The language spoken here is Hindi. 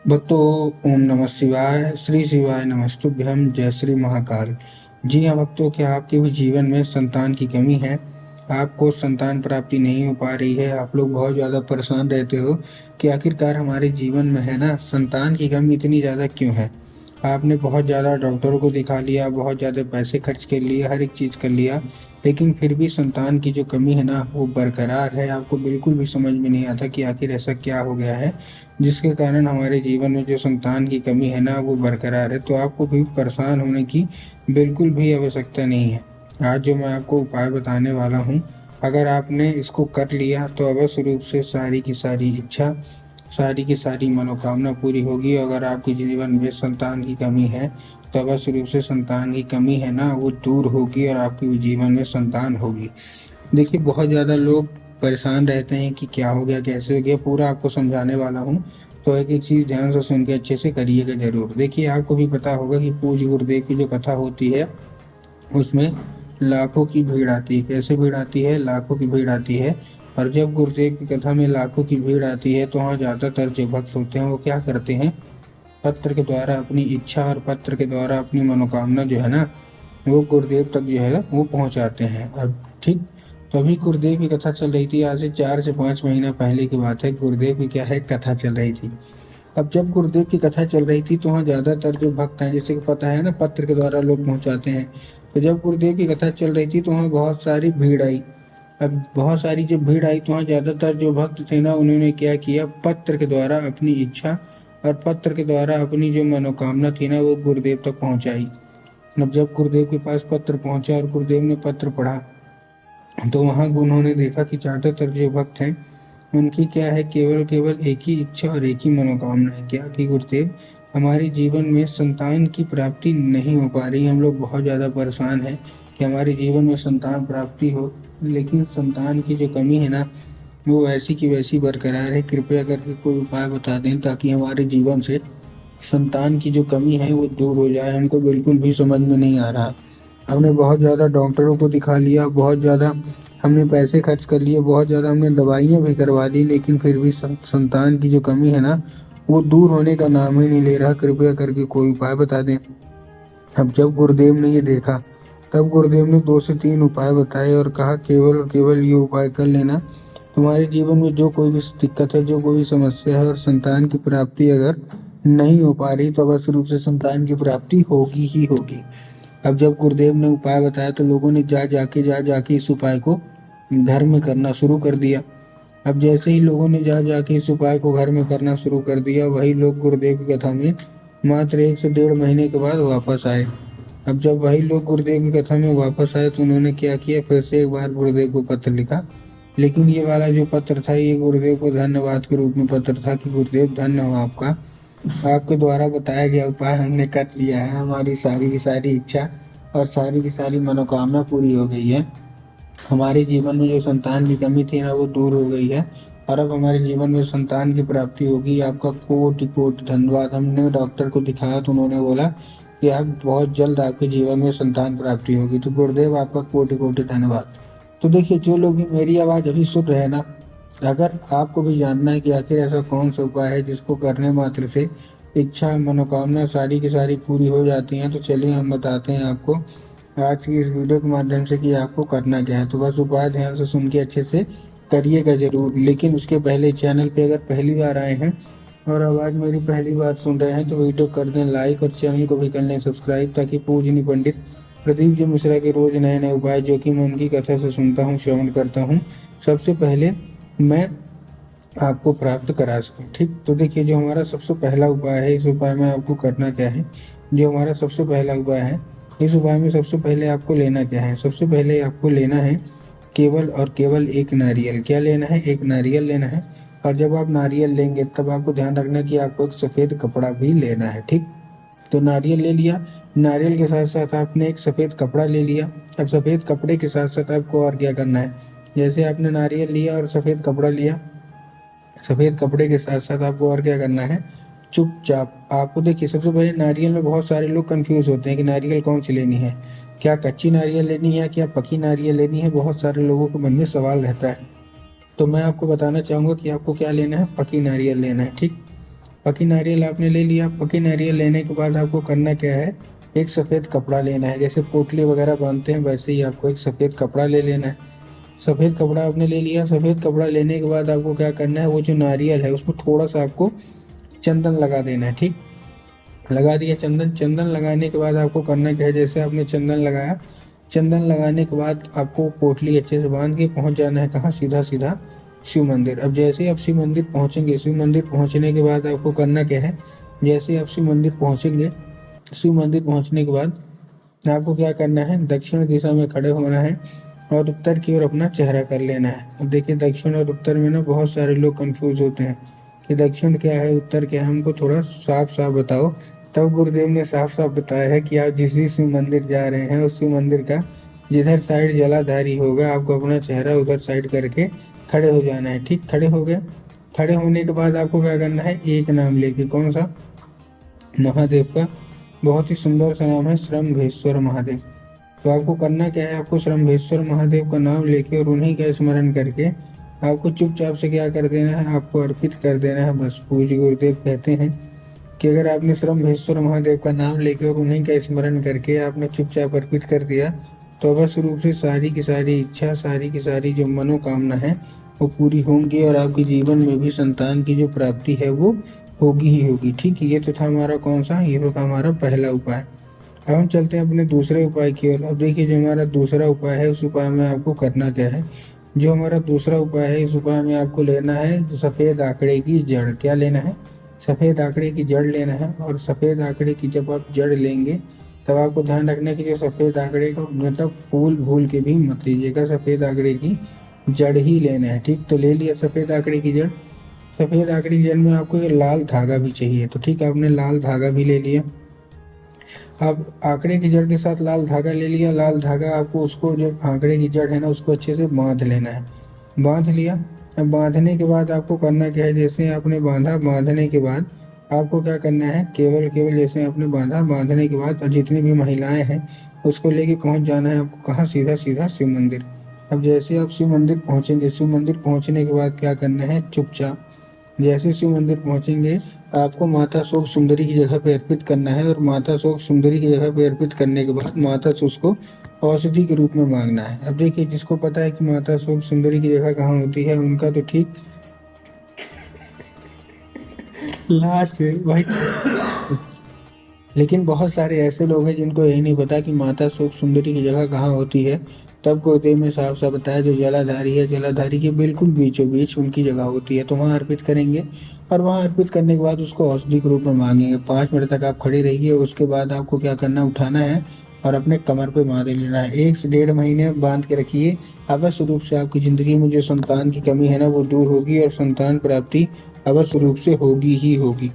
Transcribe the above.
भक्तों, ओम नमः शिवाय। श्री शिवाय नमस्तुभ्यम। जय श्री महाकाल। जी हाँ भक्तों, क्या आपके भी जीवन में संतान की कमी है? आपको संतान प्राप्ति नहीं हो पा रही है, आप लोग बहुत ज़्यादा परेशान रहते हो कि आखिरकार हमारे जीवन में है ना, संतान की कमी इतनी ज़्यादा क्यों है? आपने बहुत ज़्यादा डॉक्टरों को दिखा लिया, बहुत ज़्यादा पैसे खर्च कर लिए, हर एक चीज़ कर लिया, लेकिन फिर भी संतान की जो कमी है ना, वो बरकरार है। आपको बिल्कुल भी समझ में नहीं आता कि आखिर ऐसा क्या हो गया है जिसके कारण हमारे जीवन में जो संतान की कमी है ना, वो बरकरार है। तो आपको भी परेशान होने की बिल्कुल भी आवश्यकता नहीं है। आज जो मैं आपको उपाय बताने वाला हूँ, अगर आपने इसको कर लिया तो अवश्य रूप से सारी की सारी इच्छा, सारी की सारी मनोकामना पूरी होगी। अगर आपके जीवन में संतान की कमी है तो अवश्य रूप से संतान की कमी है ना, वो दूर होगी और आपके जीवन में संतान होगी। देखिए, बहुत ज़्यादा लोग परेशान रहते हैं कि क्या हो गया, कैसे हो गया, पूरा आपको समझाने वाला हूँ। तो एक एक चीज़ ध्यान से सुन के अच्छे से करिएगा ज़रूर। देखिए, आपको भी पता होगा कि पूज्य गुरुदेव की जो कथा होती है, उसमें लाखों की भीड़ आती है। कैसे भीड़ आती है? लाखों की भीड़ आती है। और जब गुरुदेव की कथा में लाखों की भीड़ आती है तो वहाँ ज़्यादातर जो भक्त होते हैं वो क्या करते हैं? पत्र के द्वारा अपनी इच्छा और पत्र के द्वारा अपनी मनोकामना जो है ना, वो गुरुदेव तक जो है वो पहुंचाते हैं। अब ठीक, तो अभी गुरुदेव की कथा चल रही थी। आज से 4 से 5 महीना पहले की बात है। गुरुदेव की क्या है, कथा चल रही थी। अब जब गुरुदेव की कथा चल रही थी तो वहाँ ज़्यादातर जो भक्त हैं, जैसे कि पता है ना, पत्र के द्वारा लोग पहुँचाते हैं। तो जब गुरुदेव की कथा चल रही थी तो वहाँ बहुत सारी भीड़ आई। अब बहुत सारी जब भीड़ आई तो वहाँ ज़्यादातर जो भक्त थे ना, उन्होंने क्या किया, पत्र के द्वारा अपनी इच्छा और पत्र के द्वारा अपनी जो मनोकामना थी ना, वो गुरुदेव तक पहुँचाई। अब जब गुरुदेव के पास पत्र पहुँचा और गुरुदेव ने पत्र पढ़ा तो वहाँ उन्होंने देखा कि ज़्यादातर जो भक्त हैं, उनकी क्या है, केवल केवल एक ही इच्छा और एक ही मनोकामना है। क्या कि गुरुदेव, हमारे जीवन में संतान की प्राप्ति नहीं हो पा रही। हम लोग बहुत ज़्यादा परेशान हैं कि हमारे जीवन में संतान प्राप्ति हो, लेकिन संतान की जो कमी है ना, वो वैसी की वैसी बरकरार है। कृपया करके कोई उपाय बता दें ताकि हमारे जीवन से संतान की जो कमी है वो दूर हो जाए। हमको बिल्कुल भी समझ में नहीं आ रहा। हमने बहुत ज़्यादा डॉक्टरों को दिखा लिया, बहुत ज़्यादा हमने पैसे खर्च कर लिए, बहुत ज़्यादा हमने दवाइयाँ भी करवा ली, लेकिन फिर भी संतान की जो कमी है ना, वो दूर होने का नाम ही नहीं ले रहा। कृपया करके कोई उपाय बता दें। अब जब गुरुदेव ने ये देखा, तब गुरुदेव ने 2 से 3 उपाय बताए और कहा, केवल और केवल ये उपाय कर लेना। तुम्हारे जीवन में जो कोई भी दिक्कत है, जो कोई भी समस्या है और संतान की प्राप्ति अगर नहीं हो पा रही तो अवश्य रूप से संतान की प्राप्ति होगी ही होगी। अब जब गुरुदेव ने उपाय बताया तो लोगों ने जा जाके इस उपाय को घर में करना शुरू कर दिया। अब जैसे ही लोगों ने जा जाके इस उपाय को घर में करना शुरू कर दिया, वही लोग गुरुदेव की कथा में मात्र 1 से 1.5 महीने के बाद वापस आए। अब जब वही लोग गुरुदेव की कथा में वापस आए तो उन्होंने क्या किया, फिर से एक बार गुरुदेव को पत्र लिखा। लेकिन ये वाला जो पत्र था, ये गुरुदेव को धन्यवाद के रूप में पत्र था कि गुरुदेव, धन्य हो आपका, आपके द्वारा बताया गया उपाय हमने कर लिया है। हमारी सारी की सारी इच्छा और सारी की सारी मनोकामना पूरी हो गई है। हमारे जीवन में जो संतान की कमी थी ना, वो दूर हो गई है और अब हमारे जीवन में संतान की प्राप्ति होगी। आपका कोटि कोटि धन्यवाद। हमने डॉक्टर को दिखाया तो उन्होंने बोला कि आप बहुत जल्द आपके जीवन में संतान प्राप्ति होगी। तो गुरुदेव, आपका कोटि कोटि धन्यवाद। तो देखिए, जो लोग भी मेरी आवाज़ अभी सुन रहे हैं ना, अगर आपको भी जानना है कि आखिर ऐसा कौन सा उपाय है जिसको करने मात्र से इच्छा मनोकामना सारी की सारी पूरी हो जाती हैं, तो चलिए हम बताते हैं आपको आज की इस वीडियो के माध्यम से कि आपको करना क्या है। तो बस उपाय ध्यान से सुन के अच्छे से करिएगा ज़रूर। लेकिन उसके पहले चैनल पे अगर पहली बार आए हैं और आवाज़ मेरी पहली बार सुन रहे हैं तो वीडियो कर दें लाइक और चैनल को भी कर लें सब्सक्राइब, ताकि पूजनीय पंडित प्रदीप जी मिश्रा के रोज़ नए नए उपाय, जो कि मैं उनकी कथा से सुनता हूँ, श्रवण करता हूँ, सबसे पहले मैं आपको प्राप्त करा सकूं। ठीक, तो देखिए, जो हमारा सबसे पहला उपाय है, इस उपाय में आपको करना क्या है। जो हमारा सबसे पहला उपाय है, इस उपाय में सबसे पहले आपको लेना क्या है, सबसे पहले आपको लेना है केवल और केवल एक नारियल। क्या लेना है? एक नारियल लेना है। और जब आप नारियल लेंगे तब आपको ध्यान रखना कि आपको एक सफ़ेद कपड़ा भी लेना है। ठीक, तो नारियल ले लिया, नारियल के साथ साथ आपने एक सफ़ेद कपड़ा ले लिया। अब सफ़ेद कपड़े के साथ साथ आपको और क्या करना है, जैसे आपने नारियल लिया और सफ़ेद कपड़ा लिया, सफ़ेद कपड़े के साथ साथ आपको और क्या करना है, चुपचाप आपको, देखिए, सबसे पहले नारियल में बहुत सारे लोग कंफ्यूज होते हैं कि नारियल कौन सी लेनी है, क्या कच्ची नारियल लेनी है, क्या पकी नारियल लेनी है। बहुत सारे लोगों के मन में सवाल रहता है। तो मैं आपको बताना चाहूँगा कि आपको क्या लेना है, पकी नारियल लेना है। ठीक, पकी नारियल आपने ले लिया। पकी नारियल लेने के बाद आपको करना क्या है, एक सफ़ेद कपड़ा लेना है। जैसे पोटली वगैरह बांधते हैं वैसे ही आपको एक सफ़ेद कपड़ा ले लेना है। सफ़ेद कपड़ा आपने ले लिया। सफ़ेद कपड़ा लेने के बाद आपको क्या करना है, वो जो नारियल है उसमें थोड़ा सा आपको चंदन लगा देना है। ठीक, लगा दिया चंदन। चंदन लगाने के बाद आपको करना क्या है, जैसे आपने चंदन लगाया, चंदन लगाने के बाद आपको पोटली अच्छे से बांध के पहुंच जाना है कहाँ, सीधा सीधा शिव मंदिर। अब जैसे ही आप शिव मंदिर पहुंचेंगे, शिव मंदिर पहुंचने के बाद आपको करना क्या है, जैसे ही आप शिव मंदिर पहुंचेंगे, शिव मंदिर पहुंचने के बाद आपको क्या करना है, दक्षिण दिशा में खड़े होना है और उत्तर की ओर अपना चेहरा कर लेना है। अब देखिए दक्षिण और उत्तर में ना बहुत सारे लोग कंफ्यूज होते हैं कि दक्षिण क्या है, उत्तर क्या है, हमको थोड़ा साफ साफ बताओ। तब गुरुदेव ने साफ साफ बताया है कि आप जिस भी शिव मंदिर जा रहे हैं उस शिव मंदिर का जिधर साइड जलाधारी होगा आपको अपना चेहरा उधर साइड करके खड़े हो जाना है। ठीक, खड़े हो गए। खड़े होने के बाद आपको क्या करना है, एक नाम लेके, कौन सा, महादेव का बहुत ही सुंदर सा नाम है, श्रम्भेश्वर महादेव। तो आपको करना क्या है, आपको श्रम्भेश्वर महादेव का नाम लेके और उन्हीं का स्मरण करके आपको चुपचाप से क्या कर देना है, आपको अर्पित कर देना है बस। पूज्य गुरुदेव कहते हैं कि अगर आपने श्रम्भेश्वर महादेव का नाम लेके और उन्हीं का स्मरण करके आपने चुपचाप अर्पित कर दिया तो अवश्य रूप से सारी की सारी इच्छा, सारी की सारी जो मनोकामना है वो पूरी होंगी और आपके जीवन में भी संतान की जो प्राप्ति है वो होगी ही होगी। ठीक है, ये तो था हमारा कौन सा, ये तो था हमारा पहला उपाय। अब हम चलते हैं अपने दूसरे उपाय की ओर। अब देखिए जो हमारा दूसरा उपाय है उस उपाय में आपको करना क्या है, जो हमारा दूसरा उपाय है इस उपाय में आपको लेना है सफ़ेद आंकड़े की जड़। क्या लेना है, सफ़ेद आंकड़े की जड़ लेना है। और सफ़ेद आंकड़े की जब आप जड़ लेंगे तब आपको ध्यान रखना है कि जो सफ़ेद आंकड़े का मतलब फूल भूल के भी मत लीजिएगा, सफ़ेद आंकड़े की जड़ ही लेना है। ठीक, तो ले लिया सफ़ेद आंकड़े की जड़। सफ़ेद आंकड़े की जड़ में आपको एक लाल धागा भी चाहिए, तो ठीक है आपने लाल धागा भी ले लिया। अब आंकड़े की जड़ के साथ लाल धागा ले लिया। लाल धागा आपको उसको जो आंकड़े की जड़ है ना उसको अच्छे से बांध लेना है। बांध लिया। अब बांधने के बाद आपको करना क्या है, जैसे आपने बांधा, बांधने के बाद आपको क्या करना है, केवल केवल जैसे आपने बांधा, बांधने के बाद जितनी भी महिलाएं हैं उसको लेके पहुंच जाना है आपको कहाँ, सीधा सीधा शिव मंदिर। अब जैसे आप शिव मंदिर पहुंचेंगे, शिव मंदिर पहुंचने के बाद क्या करना है, चुपचाप जैसे शिव मंदिर पहुंचेंगे आपको माता शोक सुंदरी की जगह पे अर्पित करना है। और माता शोक सुंदरी की जगह पे अर्पित करने के बाद माता से उसको औषधि के रूप में मांगना है। अब देखिए जिसको पता है कि माता शोक सुंदरी की जगह कहाँ होती है उनका तो ठीक लास्ट है भाई। लेकिन बहुत सारे ऐसे लोग हैं जिनको यही नहीं पता कि माता शोक सुंदरी की जगह कहाँ होती है। तब गुरुदेव में साफ साफ बताया जो जलाधारी है, जलाधारी के बिल्कुल बीचों बीच उनकी जगह होती है, तो वहाँ अर्पित करेंगे। और वहाँ अर्पित करने के बाद उसको औषधि के रूप में मांगेंगे। 5 मिनट तक आप खड़े रहिए। उसके बाद आपको क्या करना, उठाना है और अपने कमर पे बांध लेना है। 1 से 1.5 महीने बांध के रखिए। अवश्य रूप से आपकी ज़िंदगी में जो संतान की कमी है ना वो दूर होगी और संतान प्राप्ति अवश्य रूप से होगी ही होगी।